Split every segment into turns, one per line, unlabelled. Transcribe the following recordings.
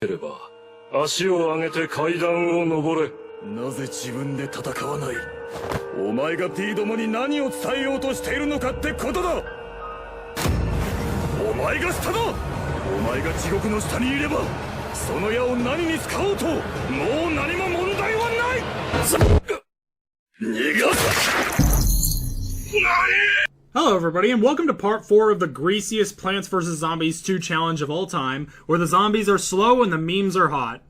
れば足を上げて階段を登れ。
なぜ自分で戦わない？お前が P どもに何を伝えようとしているのかってことだ。お前が下だ。お前が地獄の下にいればその矢を何に使おうともう何も問題はない。逃がす。何
Hello everybody, and welcome to part 4 of the greasiest Plants vs. Zombies 2 challenge of all time, where the zombies are slow and the memes are hot.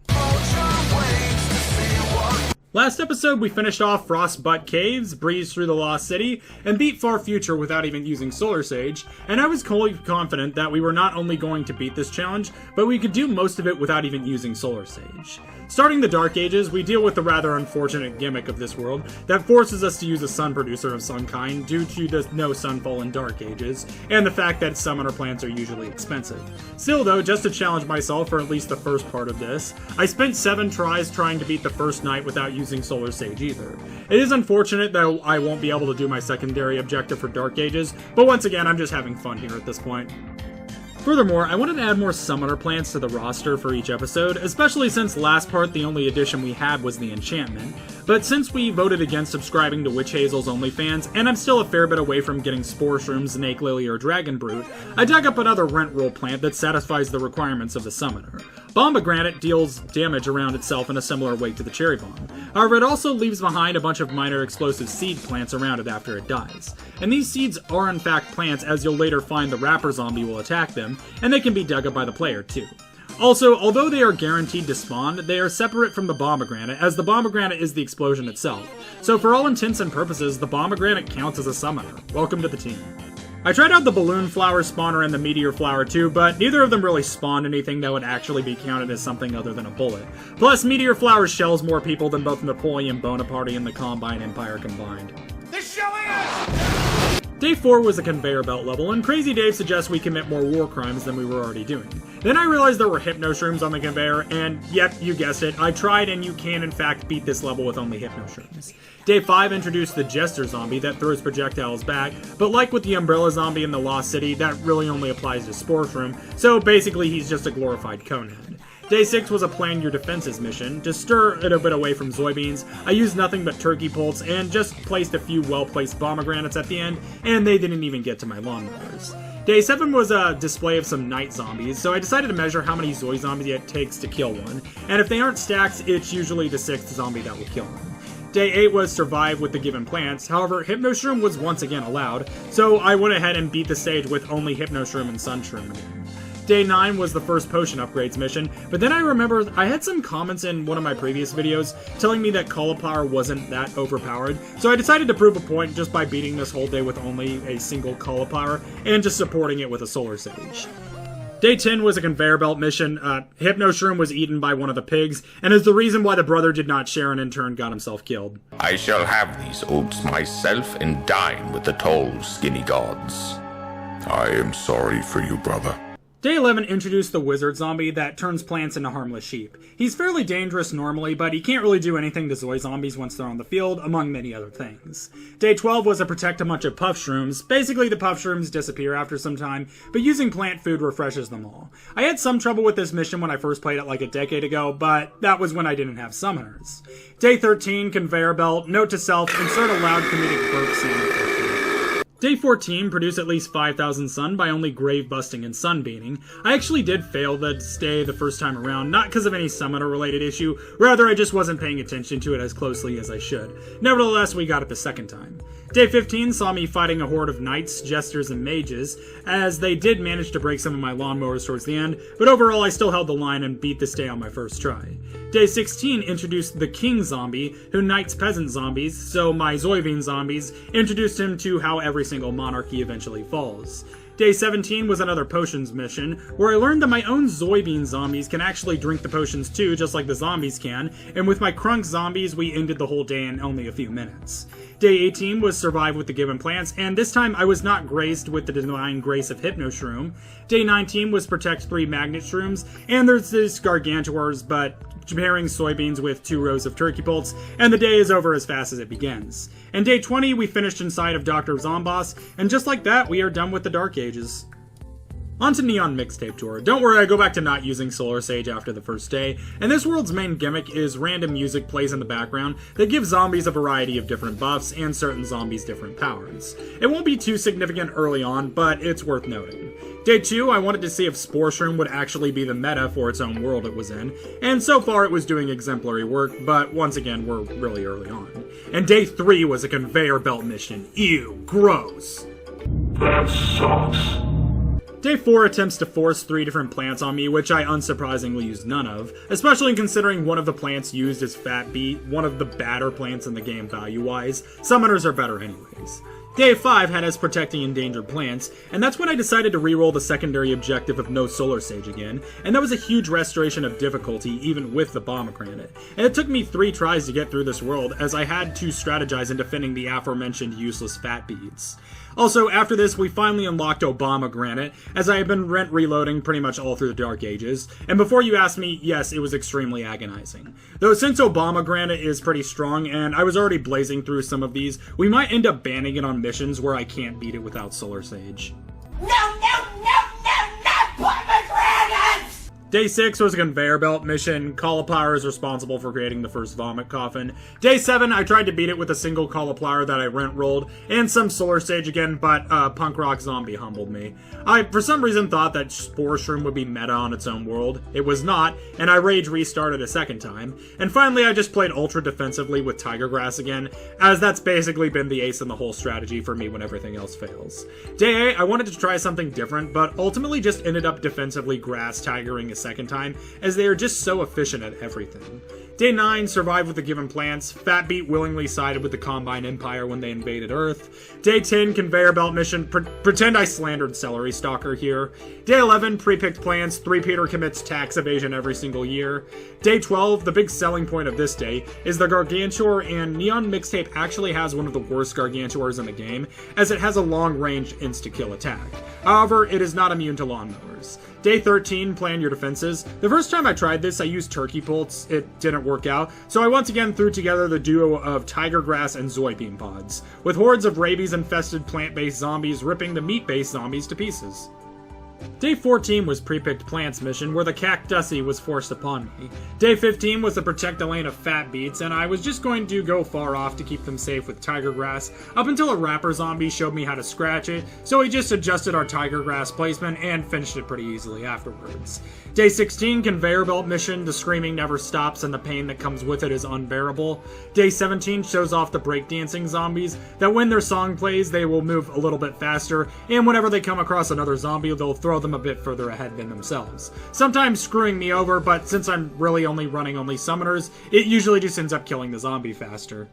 Last episode we finished off Frostbutt Caves, breezed through the Lost City, and beat Far Future without even using Solar Sage, and I was fully confident that we were not only going to beat this challenge, but we could do most of it without even using Solar Sage. Starting the Dark Ages, we deal with the rather unfortunate gimmick of this world that forces us to use a sun producer of some kind due to the no sunfall in Dark Ages, and the fact that summoner plants are usually expensive. Still though, just to challenge myself for at least the first part of this, I spent 7 tries trying to beat the first night without using Solar Sage either. It is unfortunate that I won't be able to do my secondary objective for Dark Ages, but once again I'm just having fun here at this point. Furthermore, I wanted to add more summoner plants to the roster for each episode, especially since last part the only addition we had was the enchantment. But since we voted against subscribing to Witch Hazel's OnlyFans, and I'm still a fair bit away from getting Spore Shrooms, Snake Lily, or Dragon Brute, I dug up another Rimworld plant that satisfies the requirements of the summoner. Bombogranate deals damage around itself in a similar way to the Cherry Bomb. However, it also leaves behind a bunch of minor explosive seed plants around it after it dies. And these seeds are in fact plants, as you'll later find the Rapper Zombie will attack them, and they can be dug up by the player too. Also, although they are guaranteed to spawn, they are separate from the Bombogranate, as the Bombogranate is the explosion itself. So for all intents and purposes, the Bombogranate counts as a summoner. Welcome to the team. I tried out the Balloon Flower spawner and the Meteor Flower too, but neither of them really spawned anything that would actually be counted as something other than a bullet. Plus, Meteor Flower shells more people than both Napoleon Bonaparte and the Combine Empire combined.
They're shelling us!
Day 4 was a conveyor belt level, and Crazy Dave suggests we commit more war crimes than we were already doing. Then I realized there were Hypno Shrooms on the conveyor, and yep, you guessed it, I tried and you can in fact beat this level with only Hypno Shrooms. Day 5 introduced the Jester Zombie that throws projectiles back, but like with the Umbrella Zombie in the Lost City, that really only applies to Spore Shroom, so basically he's just a glorified conehead. Day 6 was a Plan Your Defenses mission. To stir it a bit away from soybeans, I used nothing but turkey poults and just placed a few well-placed pomegranates at the end, and they didn't even get to my lawnmowers. Day 7 was a display of some night zombies, so I decided to measure how many Zoy zombies it takes to kill one, and if they aren't stacked, it's usually the 6th zombie that will kill them. Day 8 was survive with the given plants, however, Hypno Shroom was once again allowed, so I went ahead and beat the stage with only Hypno Shroom and Sun Shroom again. Day 9 was the first potion upgrades mission, but then I remember I had some comments in one of my previous videos telling me that cauliflower wasn't that overpowered, so I decided to prove a point just by beating this whole day with only a single cauliflower and just supporting it with a Solar Sage. Day 10 was a conveyor belt mission. Hypno Shroom was eaten by one of the pigs, and is the reason why the brother did not share and in turn got himself killed.
I shall have these oats myself and dine with the tall, skinny gods. I am sorry for you, brother.
Day 11 introduced the Wizard Zombie that turns plants into harmless sheep. He's fairly dangerous normally, but he can't really do anything to Zoy zombies once they're on the field, among many other things. Day 12 was to protect a bunch of Puff Shrooms. Basically, the Puff Shrooms disappear after some time, but using plant food refreshes them all. I had some trouble with this mission when I first played it like a decade ago, but that was when I didn't have summoners. Day 13, Conveyor Belt, note to self, insert a loud comedic burp sound. Day 14 produced at least 5,000 sun by only grave busting and sunbeating. I actually did fail the stay the first time around, not because of any summoner related issue, rather I just wasn't paying attention to it as closely as I should. Nevertheless, we got it the second time. Day 15 saw me fighting a horde of knights, jesters, and mages, as they did manage to break some of my lawnmowers towards the end, but overall I still held the line and beat this day on my first try. Day 16 introduced the King Zombie, who knights peasant zombies, so my Zoyvine zombies introduced him to how every single monarchy eventually falls. Day 17 was another potions mission, where I learned that my own Zoybean zombies can actually drink the potions too, just like the zombies can, and with my Crunk zombies we ended the whole day in only a few minutes. Day 18 was survive with the given plants, and this time I was not graced with the divine grace of Hypno Shroom. Day 19 was protect 3 magnet shrooms, and there's this Gargantuars, but pairing soybeans with 2 rows of turkey poults, and the day is over as fast as it begins. And day 20 we finished inside of Dr. Zomboss, and just like that we are done with the Dark Ages. On to Neon Mixtape Tour. Don't worry, I go back to not using Solar Sage after the first day, and this world's main gimmick is random music plays in the background that gives zombies a variety of different buffs and certain zombies different powers. It won't be too significant early on, but it's worth noting. Day 2, I wanted to see if Spore Shroom would actually be the meta for its own world it was in, and so far it was doing exemplary work, but once again, we're really early on. And Day 3 was a conveyor belt mission. Ew, gross.
That sucks.
Day 4 attempts to force 3 different plants on me, which I unsurprisingly used none of, especially considering one of the plants used is Fat Beat, one of the badder plants in the game value-wise. Summoners are better anyways. Day 5 had us protecting endangered plants, and that's when I decided to reroll the secondary objective of no Solar Sage again, and that was a huge restoration of difficulty even with the Pomegranate. And it took me 3 tries to get through this world, as I had to strategize in defending the aforementioned useless Fat Beads. Also, after this, we finally unlocked Obama Granite, as I have been reloading pretty much all through the Dark Ages, and before you ask me, yes, it was extremely agonizing. Though since Obama Granite is pretty strong, and I was already blazing through some of these, we might end up banning it on missions where I can't beat it without Solar Sage.
No, pomegranates!
Day 6 was a conveyor belt mission. Cauliflower is responsible for creating the first vomit coffin. Day 7, I tried to beat it with a single cauliflower that I rent rolled, and some Solar Sage again, but Punk Rock Zombie humbled me. I, for some reason, thought that Spore Shroom would be meta on its own world. It was not, and I rage restarted a second time. And finally, I just played ultra defensively with Tiger Grass again, as that's basically been the ace in the whole strategy for me when everything else fails. Day 8, I wanted to try something different, but ultimately just ended up defensively grass tigering a second time, as they are just so efficient at everything. Day 9, survived with the given plants. Fat Beat willingly sided with the Combine Empire when they invaded Earth. Day 10, conveyor belt mission. Pretend I slandered Celery Stalker here. Day 11, pre-picked plants. 3-Peter commits tax evasion every single year. Day 12, the big selling point of this day, is the Gargantuar, and Neon Mixtape actually has one of the worst Gargantuars in the game, as it has a long-range insta-kill attack. However, it is not immune to lawnmowers. Day 13, plan your defenses. The first time I tried this, I used Turkey Bolts. It didn't work out, so I once again threw together the duo of Tiger Grass and Zoybeam Pods, with hordes of rabies-infested plant-based zombies ripping the meat-based zombies to pieces. Day 14 was pre-picked plants mission, where the Cactusy was forced upon me. Day 15 was the protect the lane of Fat Beats, and I was just going to go far off to keep them safe with Tiger Grass, up until a Rapper Zombie showed me how to scratch it, so we just adjusted our Tiger Grass placement and finished it pretty easily afterwards. Day 16, conveyor belt mission, the screaming never stops and the pain that comes with it is unbearable. Day 17 shows off the breakdancing zombies, that when their song plays, they will move a little bit faster, and whenever they come across another zombie, they'll throw them a bit further ahead than themselves. Sometimes screwing me over, but since I'm really only running summoners, it usually just ends up killing the zombie faster.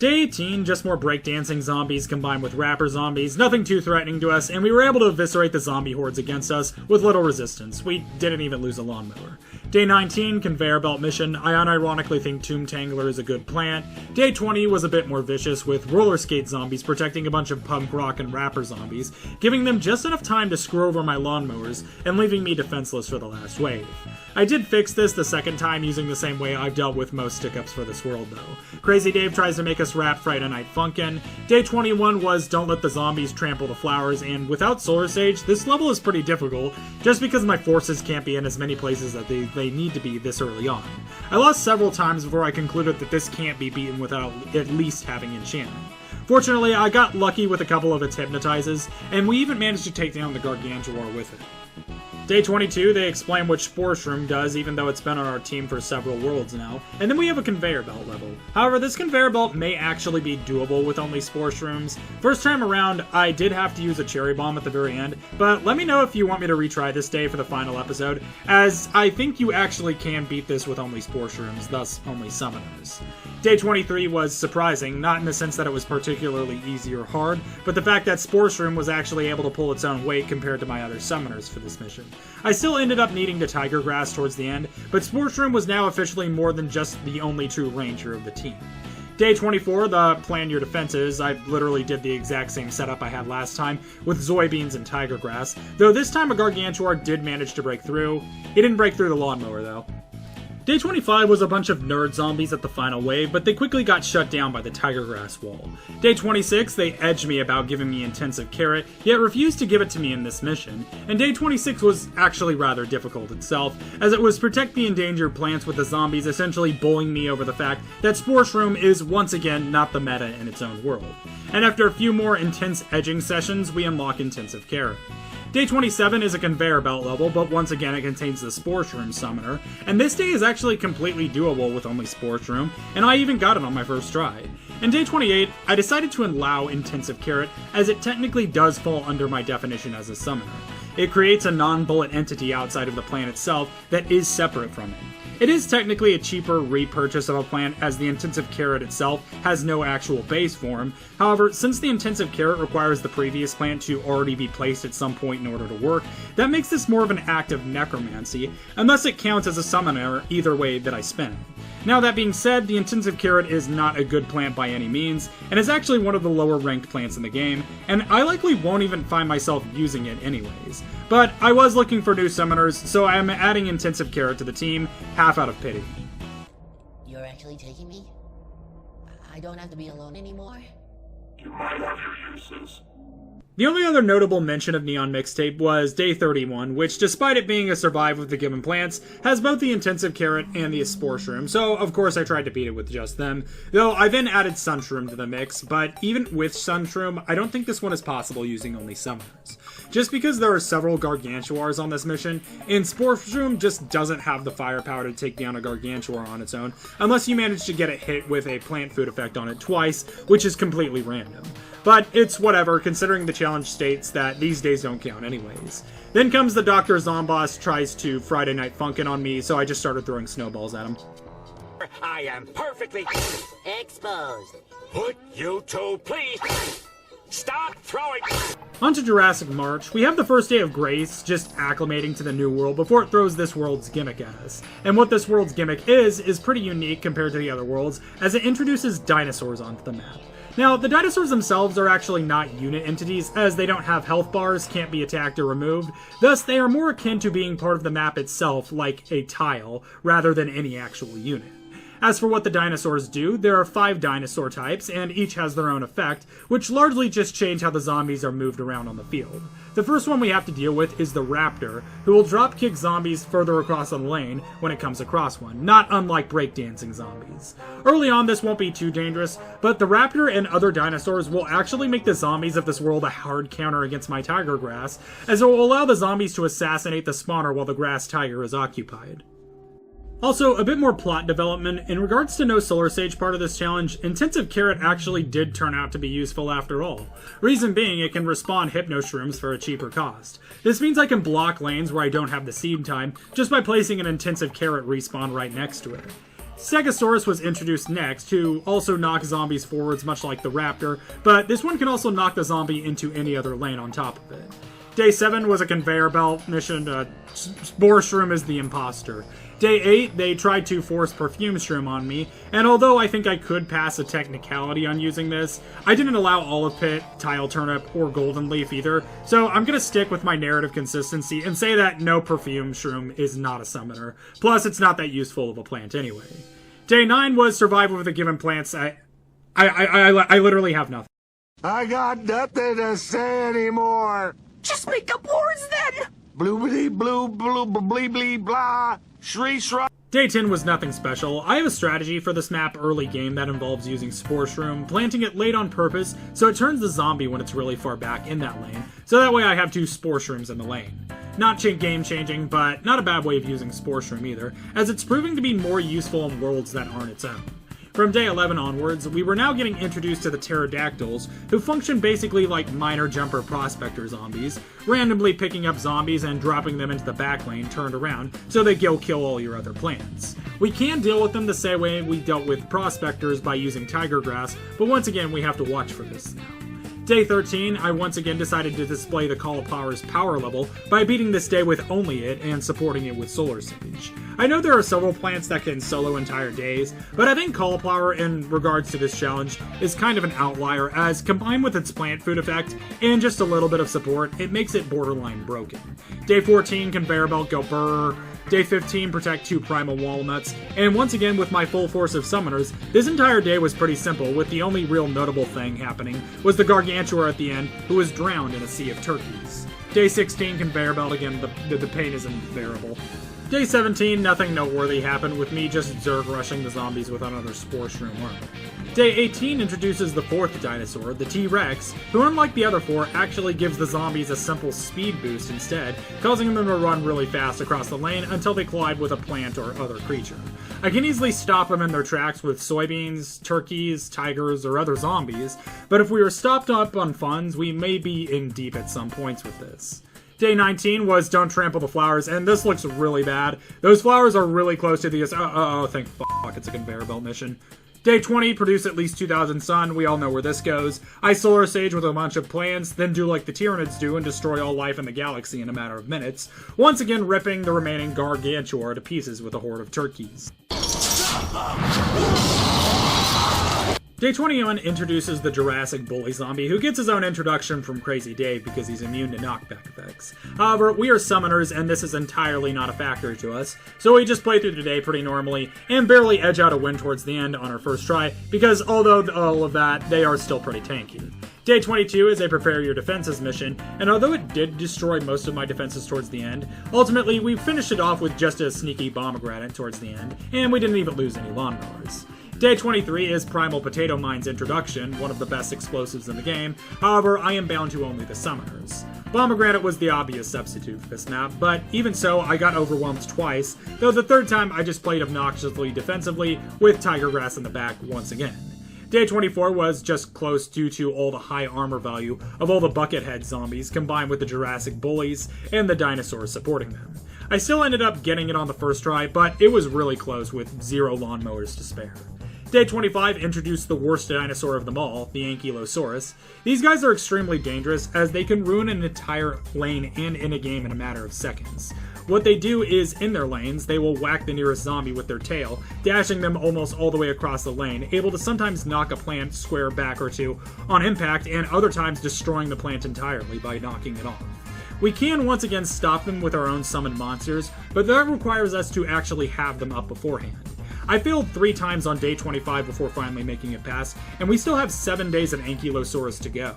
Day 18, just more breakdancing zombies combined with rapper zombies, nothing too threatening to us, and we were able to eviscerate the zombie hordes against us with little resistance. We didn't even lose a lawnmower. Day 19, conveyor belt mission. I unironically think Tomb Tangler is a good plant. Day 20 was a bit more vicious, with roller skate zombies protecting a bunch of punk rock and rapper zombies, giving them just enough time to screw over my lawnmowers and leaving me defenseless for the last wave. I did fix this the second time using the same way I've dealt with most stick-ups for this world though. Crazy Dave tries to make us rap Friday Night Funkin'. Day 21 was don't let the zombies trample the flowers, and without Solar Sage, this level is pretty difficult, just because my forces can't be in as many places that they need to be this early on. I lost several times before I concluded that this can't be beaten without at least having enchantment. Fortunately, I got lucky with a couple of its hypnotizes, and we even managed to take down the Gargantuar with it. Day 22, they explain what Spore Shroom does, even though it's been on our team for several worlds now. And then we have a conveyor belt level. However, this conveyor belt may actually be doable with only Spore Shrooms. First time around, I did have to use a Cherry Bomb at the very end, but let me know if you want me to retry this day for the final episode, as I think you actually can beat this with only Spore Shrooms, thus only Summoners. Day 23 was surprising, not in the sense that it was particularly easy or hard, but the fact that Spore Shroom was actually able to pull its own weight compared to my other Summoners for this mission. I still ended up needing to Tiger Grass towards the end, but Spore Shroom was now officially more than just the only true ranger of the team. Day 24, the plan your defenses. I literally did the exact same setup I had last time, with Zoybeans and Tiger Grass, though this time a Gargantuar did manage to break through. He didn't break through the lawnmower though. Day 25 was a bunch of nerd zombies at the final wave, but they quickly got shut down by the tiger grass wall. Day 26, they edged me about giving me intensive carrot, yet refused to give it to me in this mission. And day 26 was actually rather difficult itself, as it was protect the endangered plants with the zombies essentially bullying me over the fact that Spore Shroom is once again not the meta in its own world. And after a few more intense edging sessions, we unlock intensive carrot. Day 27 is a conveyor belt level, but once again it contains the Spore Shroom summoner, and this day is actually completely doable with only Spore Shroom, and I even got it on my first try. And day 28, I decided to allow intensive carrot, as it technically does fall under my definition as a summoner. It creates a non-bullet entity outside of the plant itself that is separate from it. It is technically a cheaper repurchase of a plant, as the intensive carrot itself has no actual base form. However, since the intensive carrot requires the previous plant to already be placed at some point in order to work, that makes this more of an act of necromancy, and thus it counts as a summoner either way that I spin. Now that being said, the intensive carrot is not a good plant by any means, and is actually one of the lower ranked plants in the game, and I likely won't even find myself using it anyways. But I was looking for new summoners, so I am adding intensive carrot to the team, half out of pity.
You're actually taking me? I don't have to be alone anymore?
You might have your uses.
The only other notable mention of Neon Mixtape was Day 31, which, despite it being a survive with the given plants, has both the intensive carrot and the Spore Shroom, so of course I tried to beat it with just them, though I then added Sun Shroom to the mix, but even with Sun Shroom, I don't think this one is possible using only summoners. Just because there are several Gargantuars on this mission, and Spore Shroom just doesn't have the firepower to take down a Gargantuar on its own, unless you manage to get it hit with a plant food effect on it twice, which is completely random. But it's whatever, considering the challenge states that these days don't count anyways. Then comes the Dr. Zomboss tries to Friday Night Funkin' on me, so I just started throwing snowballs at him.
I am perfectly
Exposed.
Would you two please stop throwing?
On to Jurassic Marsh, we have the first day of grace, just acclimating to the new world before it throws this world's gimmick at us. And what this world's gimmick is pretty unique compared to the other worlds, as it introduces dinosaurs onto the map. Now, the dinosaurs themselves are actually not unit entities, as they don't have health bars, can't be attacked or removed, thus they are more akin to being part of the map itself, like a tile, rather than any actual unit. As for what the dinosaurs do, there are 5 dinosaur types, and each has their own effect, which largely just change how the zombies are moved around on the field. The first one we have to deal with is the Raptor, who will drop kick zombies further across the lane when it comes across one, not unlike breakdancing zombies. Early on this won't be too dangerous, but the Raptor and other dinosaurs will actually make the zombies of this world a hard counter against my tiger grass, as it will allow the zombies to assassinate the spawner while the grass tiger is occupied. Also, a bit more plot development. In regards to no Solar Sage part of this challenge, Intensive Carrot actually did turn out to be useful after all. Reason being, it can respawn Hypno Shrooms for a cheaper cost. This means I can block lanes where I don't have the seed time, just by placing an Intensive Carrot respawn right next to it. Stegosaurus was introduced next, who also knocks zombies forwards much like the Raptor, but this one can also knock the zombie into any other lane on top of it. Day 7 was a conveyor belt mission. Spore Shroom is the imposter. Day 8, they tried to force Perfume Shroom on me, and although I think I could pass a technicality on using this, I didn't allow Olive Pit, Tile Turnip, or Golden Leaf either, so I'm gonna stick with my narrative consistency and say that no Perfume Shroom is not a summoner. Plus, it's not that useful of a plant anyway. Day 9 was Survival with the given plants. I literally have nothing.
I got nothing to say anymore.
Just make up words then!
Bloobity blue blue blee blee blah. Shri shri.
Day 10 was nothing special. I have a strategy for this map early game that involves using Spore Shroom, planting it late on purpose so it turns the zombie when it's really far back in that lane, so that way I have 2 Spore Shrooms in the lane. Not game changing, but not a bad way of using Spore Shroom either, as it's proving to be more useful in worlds that aren't its own. From day 11 onwards, we were now getting introduced to the pterodactyls, who function basically like minor jumper prospector zombies, randomly picking up zombies and dropping them into the back lane turned around so they go kill all your other plants. We can deal with them the same way we dealt with prospectors by using tiger grass, but once again we have to watch for this now. Day 13, I once again decided to display the Cauliflower's power level by beating this day with only it and supporting it with Solar Sage. I know there are several plants that can solo entire days, but I think Cauliflower in regards to this challenge is kind of an outlier, as combined with its plant food effect and just a little bit of support, it makes it borderline broken. Day 14, Conveyor Belt Go Brrr. Day 15, protect 2 primal walnuts, and once again with my full force of summoners, this entire day was pretty simple, with the only real notable thing happening was the Gargantuar at the end, who was drowned in a sea of turkeys. Day 16, conveyor belt again, the pain is unbearable. Day 17, nothing noteworthy happened, with me just Zerg rushing the zombies with another Spore Shroom armor. Day 18 introduces the 4th dinosaur, the T-Rex, who unlike the other 4, actually gives the zombies a simple speed boost instead, causing them to run really fast across the lane until they collide with a plant or other creature. I can easily stop them in their tracks with soybeans, turkeys, tigers, or other zombies, but if we were stopped up on funds, we may be in deep at some points with this. Day 19 was Don't Trample the Flowers, and this looks really bad. Those flowers are really close to the... thank fuck, it's a conveyor belt mission. Day 20, produce at least 2,000 sun. We all know where this goes. I Solar Sage with a bunch of plants, then do like the Tyranids do and destroy all life in the galaxy in a matter of minutes, once again ripping the remaining Gargantuar to pieces with a horde of turkeys. Day 21 introduces the Jurassic Bully Zombie, who gets his own introduction from Crazy Dave because he's immune to knockback effects. However, we are summoners, and this is entirely not a factor to us, so we just play through the day pretty normally, and barely edge out a win towards the end on our first try, because although all of that, they are still pretty tanky. Day 22 is a Prepare Your Defenses mission, and although it did destroy most of my defenses towards the end, ultimately we finished it off with just a sneaky pomegranate towards the end, and we didn't even lose any lawnmowers. Day 23 is Primal Potato Mine's introduction, one of the best explosives in the game, however I am bound to only the summoners. Pomegranate was the obvious substitute for this map, but even so I got overwhelmed twice, though the third time I just played obnoxiously defensively with Tiger Grass in the back once again. Day 24 was just close due to all the high armor value of all the Buckethead zombies combined with the Jurassic Bullies and the dinosaurs supporting them. I still ended up getting it on the first try, but it was really close with 0 lawnmowers to spare. Day 25 introduced the worst dinosaur of them all, the Ankylosaurus. These guys are extremely dangerous as they can ruin an entire lane and in a game in a matter of seconds. What they do is, in their lanes, they will whack the nearest zombie with their tail, dashing them almost all the way across the lane, able to sometimes knock a plant square back or two on impact, and other times destroying the plant entirely by knocking it off. We can once again stop them with our own summoned monsters, but that requires us to actually have them up beforehand. I failed 3 times on day 25 before finally making it past, and we still have 7 days of Ankylosaurus to go.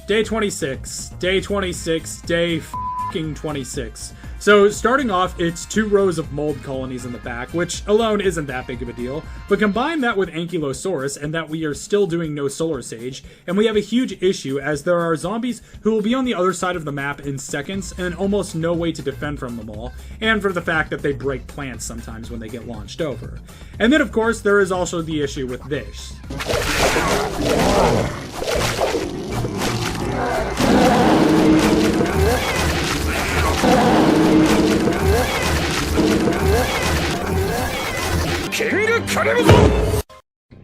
Day 26. Day 26. Day f***ing 26. So, starting off, it's 2 rows of mold colonies in the back, which alone isn't that big of a deal, but combine that with Ankylosaurus and that we are still doing no Solar Sage, and we have a huge issue as there are zombies who will be on the other side of the map in seconds and almost no way to defend from them all, and for the fact that they break plants sometimes when they get launched over. And then of course there is also the issue with this.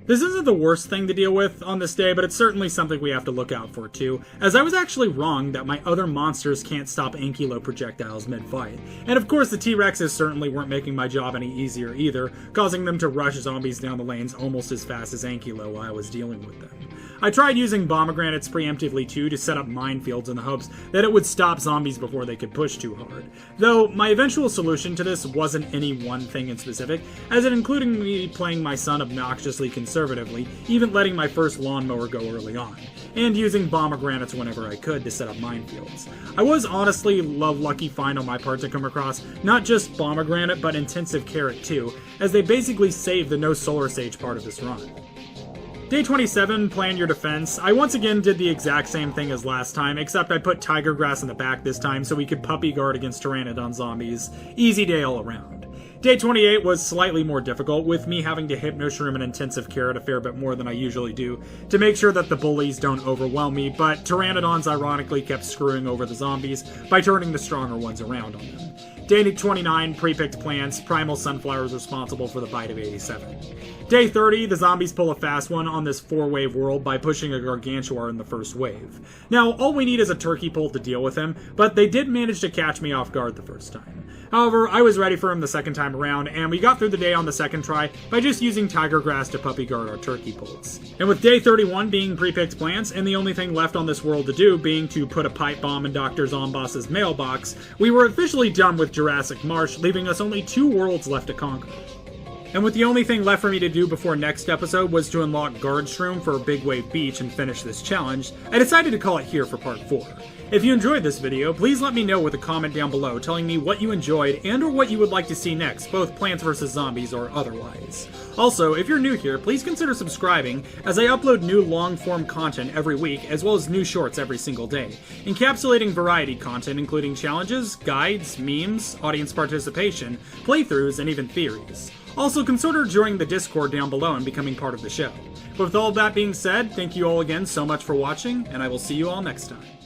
This isn't the worst thing to deal with on this day, but it's certainly something we have to look out for too, as I was actually wrong that my other monsters can't stop Ankylo projectiles mid-fight. And of course the T-Rexes certainly weren't making my job any easier either, causing them to rush zombies down the lanes almost as fast as Ankylo while I was dealing with them. I tried using pomegranates preemptively too to set up minefields in the hopes that it would stop zombies before they could push too hard. Though my eventual solution to this wasn't any one thing in specific, as it included me playing my son obnoxiously conservatively, even letting my first lawnmower go early on, and using pomegranates whenever I could to set up minefields. I was honestly a lucky find on my part to come across not just pomegranate but intensive carrot too, as they basically saved the no Solar Sage part of this run. Day 27, Plan Your Defense. I once again did the exact same thing as last time, except I put Tiger Grass in the back this time so we could puppy guard against Pteranodon zombies. Easy day all around. Day 28 was slightly more difficult, with me having to Hypnoshroom and Intensive Carrot a fair bit more than I usually do, to make sure that the bullies don't overwhelm me, but Pteranodons ironically kept screwing over the zombies by turning the stronger ones around on them. Day 29, Pre-Picked Plants, Primal Sunflowers responsible for the bite of 87. Day 30, the zombies pull a fast one on this 4-wave world by pushing a Gargantuar in the first wave. Now, all we need is a turkey pull to deal with him, but they did manage to catch me off guard the first time. However, I was ready for him the second time around, and we got through the day on the second try by just using tiger grass to puppy guard our turkey poults. And with day 31 being pre-picked plants, and the only thing left on this world to do being to put a pipe bomb in Dr. Zomboss's mailbox, we were officially done with Jurassic Marsh, leaving us only 2 worlds left to conquer. And with the only thing left for me to do before next episode was to unlock Guardshroom for Big Wave Beach and finish this challenge, I decided to call it here for part 4. If you enjoyed this video, please let me know with a comment down below telling me what you enjoyed and or what you would like to see next, both Plants vs. Zombies or otherwise. Also, if you're new here, please consider subscribing, as I upload new long-form content every week, as well as new shorts every single day, encapsulating variety content including challenges, guides, memes, audience participation, playthroughs, and even theories. Also, consider joining the Discord down below and becoming part of the show. But with all of that being said, thank you all again so much for watching, and I will see you all next time.